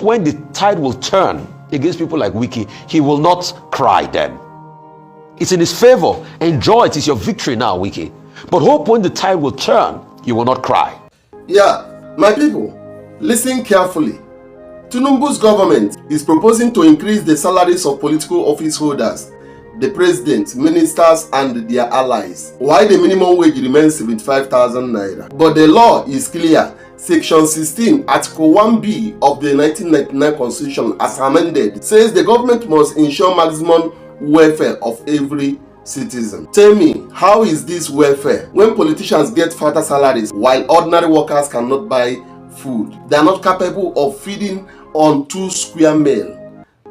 hope when the tide will turn against people like Wike, he will not cry then. It's in his favor. Enjoy it. It's your victory now, Wike. But hope when the tide will turn, you will not cry. Yeah, my people, listen carefully. Tinubu's government is proposing to increase the salaries of political office holders, the president, ministers, and their allies, while the minimum wage remains 75,000 naira. But the law is clear. Section 16, Article 1B of the 1999 Constitution, as amended, says the government must ensure maximum welfare of every citizen. Tell me, how is this welfare when politicians get fatter salaries while ordinary workers cannot buy food? They are not capable of feeding on 2 square meals,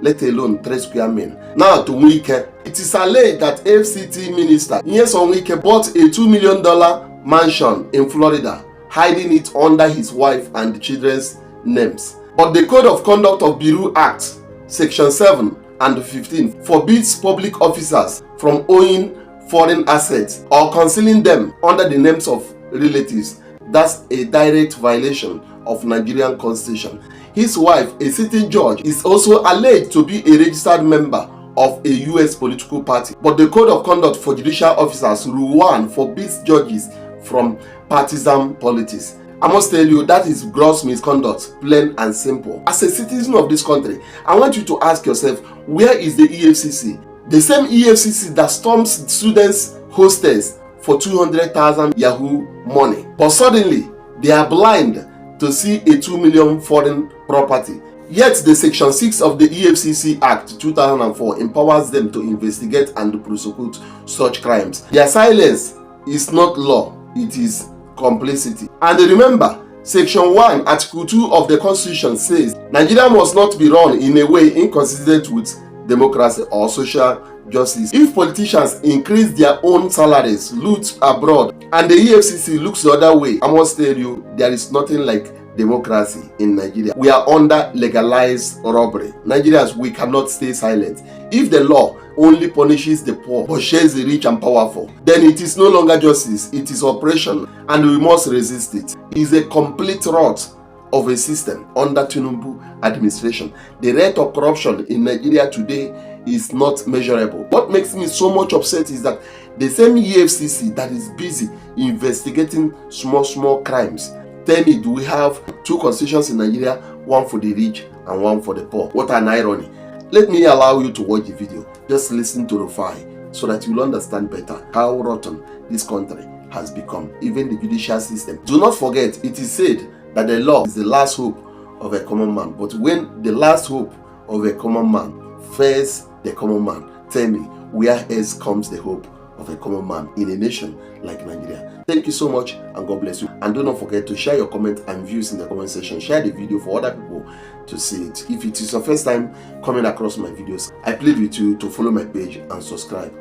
let alone 3 square meals. Now to Wike, it is alleged that FCT minister Nyesom Wike bought a $2 million mansion in Florida, hiding it under his wife and children's names. But the Code of Conduct of Bureau Act, Section 7 and 15, forbids public officers from owning foreign assets or concealing them under the names of relatives. That's a direct violation of Nigerian Constitution. His wife, a sitting judge, is also alleged to be a registered member of a US political party. But the Code of Conduct for Judicial Officers, Rule 1, forbids judges from partisan politics. I must tell you, that is gross misconduct, plain and simple. As a citizen of this country, I want you to ask yourself, where is the EFCC? The same EFCC that storms students' hostels for 200,000 Yahoo money. But suddenly, they are blind to see a 2 million foreign property. Yet the Section 6 of the EFCC Act 2004 empowers them to investigate and prosecute such crimes. Their silence is not law, it is complicity. And remember, Section 1, Article 2 of the Constitution says Nigeria must not be run in a way inconsistent with democracy or social justice. If politicians increase their own salaries, loot abroad, and the EFCC looks the other way, I must tell you, there is nothing like democracy in Nigeria. We are under legalized robbery. Nigerians, we cannot stay silent. If the law only punishes the poor but shares the rich and powerful, then it is no longer justice, it is oppression, and we must resist it. It is a complete rot of a system under Tinubu administration. The rate of corruption in Nigeria today is not measurable. What makes me so much upset is that the same EFCC that is busy investigating small crimes, tell me, do we have 2 constitutions in Nigeria, one for the rich and one for the poor? What an irony. Let me allow you to watch the video. Just listen to the file so that you'll understand better how rotten this country has become, even the judicial system. Do not forget, it is said that the law is the last hope of a common man. But when the last hope of a common man fails the common man, tell me, where else comes the hope of a common man in a nation like Nigeria? Thank you so much, and God bless you. And do not forget to share your comments and views in the comment section. Share the video for other people to see it. If it is your first time coming across my videos, I plead with you to follow my page and subscribe.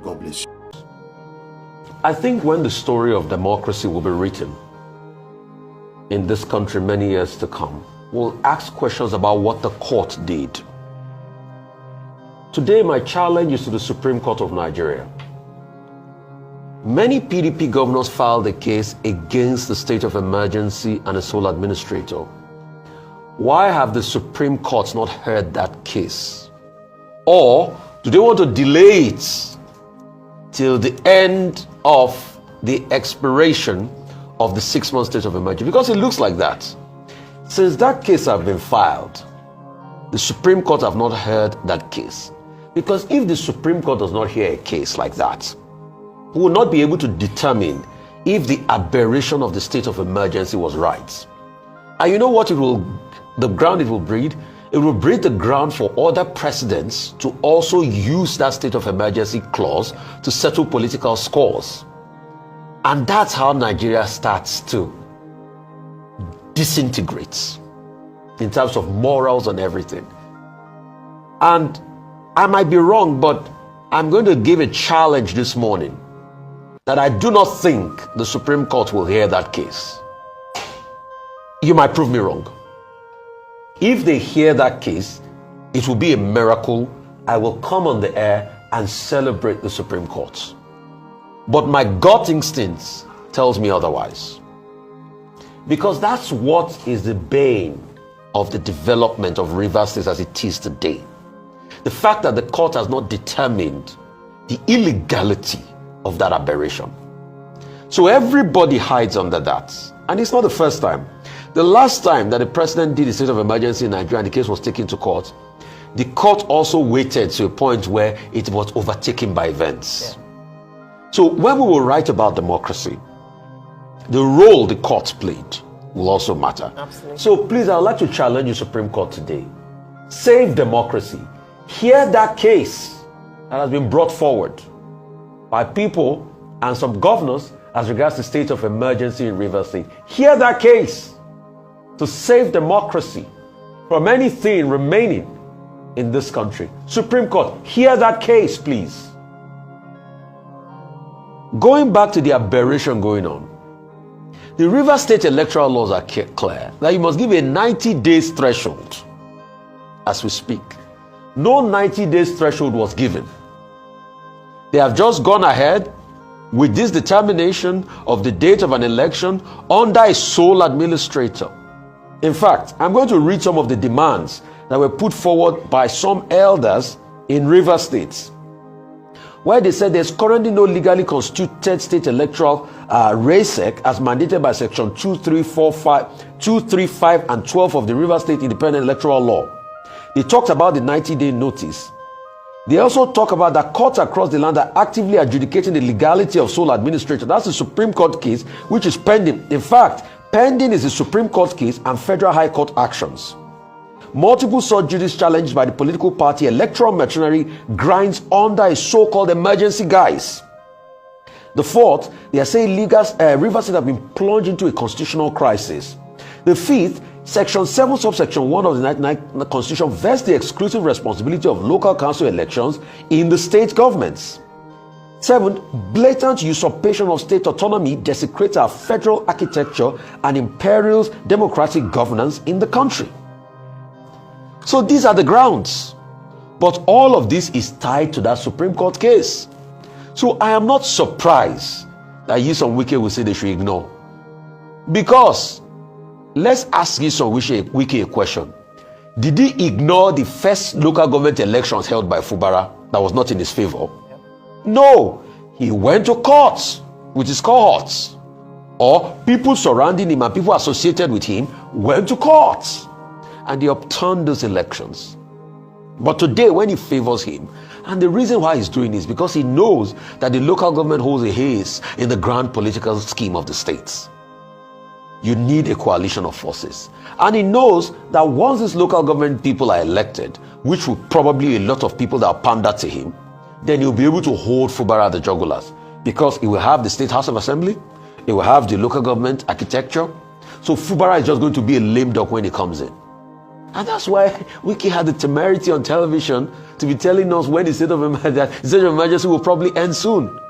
God bless you. I think when the story of democracy will be written in this country many years to come, we'll ask questions about what the court did. Today, my challenge is to the Supreme Court of Nigeria. Many PDP governors filed a case against the state of emergency and a sole administrator. Why have the Supreme Court not heard that case? Or do they want to delay it till the end of the expiration of the 6-month state of emergency? Because it looks like that. Since that case has been filed, the Supreme Court have not heard that case. Because if the Supreme Court does not hear a case like that, we will not be able to determine if the aberration of the state of emergency was right. And you know what the ground it will breed? It will breed the ground for other presidents to also use that state of emergency clause to settle political scores. And that's how Nigeria starts to disintegrate in terms of morals and everything. And I might be wrong, but I'm going to give a challenge this morning that I do not think the Supreme Court will hear that case. You might prove me wrong. If they hear that case, it will be a miracle. I will come on the air and celebrate the Supreme Court. But my gut instinct tells me otherwise. Because that's what is the bane of the development of Rivers State as it is today. The fact that the court has not determined the illegality of that aberration. So everybody hides under that. And it's not the first time. The last time that the president did a state of emergency in Nigeria and the case was taken to court, the court also waited to a point where it was overtaken by events. Yeah. So when we will write about democracy, the role the courts played will also matter. Absolutely. So please, I would like to challenge the Supreme Court today. Save democracy. Hear that case that has been brought forward by people and some governors as regards the state of emergency in Rivers State. Hear that case to save democracy from anything remaining in this country. Supreme Court, hear that case, please. Going back to the aberration going on, the Rivers State electoral laws are clear that you must give a 90 days threshold as we speak. No 90 days threshold was given. They have just gone ahead with this determination of the date of an election under a sole administrator. In fact, I'm going to read some of the demands that were put forward by some elders in Rivers State, where they said there's currently no legally constituted state electoral RASEC as mandated by section 235 and 12 of the Rivers State Independent Electoral Law. They talked about the 90-day notice. They also talk about that courts across the land are actively adjudicating the legality of sole administrator. That's the Supreme Court case, which is pending. In fact, pending is the Supreme Court case and Federal High Court actions. Multiple such judice challenges by the political party electoral machinery grinds under a so-called emergency guise. The fourth, they are saying Rivers State have been plunged into a constitutional crisis. The fifth, Section 7, subsection 1 of the 1999 Constitution vests the exclusive responsibility of local council elections in the state governments. 7, blatant usurpation of state autonomy desecrates our federal architecture and imperils democratic governance in the country. So these are the grounds. But all of this is tied to that Supreme Court case. So I am not surprised that Nyesom Wike will say they should ignore. Because let's ask Nyesom Wike a question. Did he ignore the first local government elections held by Fubara that was not in his favor? No. He went to courts with his cohorts. Or people surrounding him and people associated with him went to courts. And he upturned those elections. But today, when he favors him, and the reason why he's doing this is because he knows that the local government holds a haze in the grand political scheme of the states. You need a coalition of forces. And he knows that once these local government people are elected, which will probably a lot of people that pander to him, then he'll be able to hold Fubara at the jugulars. Because he will have the State House of Assembly, he will have the local government architecture. So Fubara is just going to be a lame duck when he comes in. And that's why Wike had the temerity on television to be telling us when the state of emergency will probably end soon.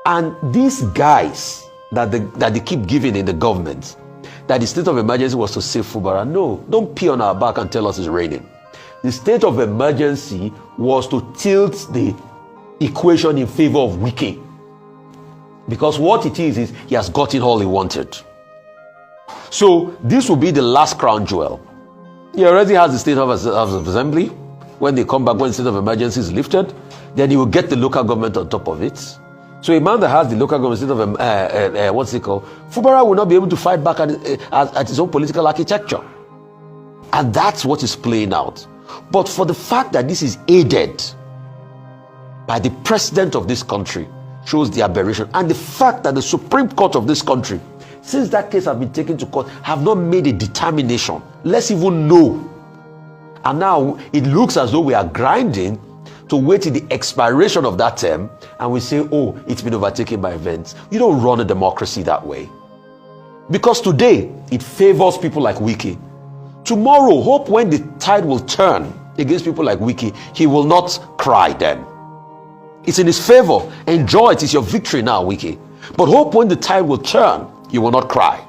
And these guys that they keep giving in the government, that the state of emergency was to save Fubara. No, don't pee on our back and tell us it's raining. The state of emergency was to tilt the equation in favor of Wike. Because what it is he has gotten all he wanted. So this will be the last crown jewel. He already has the State House of Assembly. When they come back, when the state of emergency is lifted, then he will get the local government on top of it. So a man that has the local government state of Fubara will not be able to fight back at his own political architecture. And that's what is playing out. But for the fact that this is aided by the president of this country shows the aberration. And the fact that the Supreme Court of this country, since that case has been taken to court, have not made a determination. Let's even know. And now it looks as though we are grinding to wait till the expiration of that term and we say, oh, it's been overtaken by events. You don't run a democracy that way. Because today, it favors people like Wike. Tomorrow, hope when the tide will turn against people like Wike, he will not cry then. It's in his favor. Enjoy it. It's your victory now, Wike. But hope when the tide will turn, you will not cry.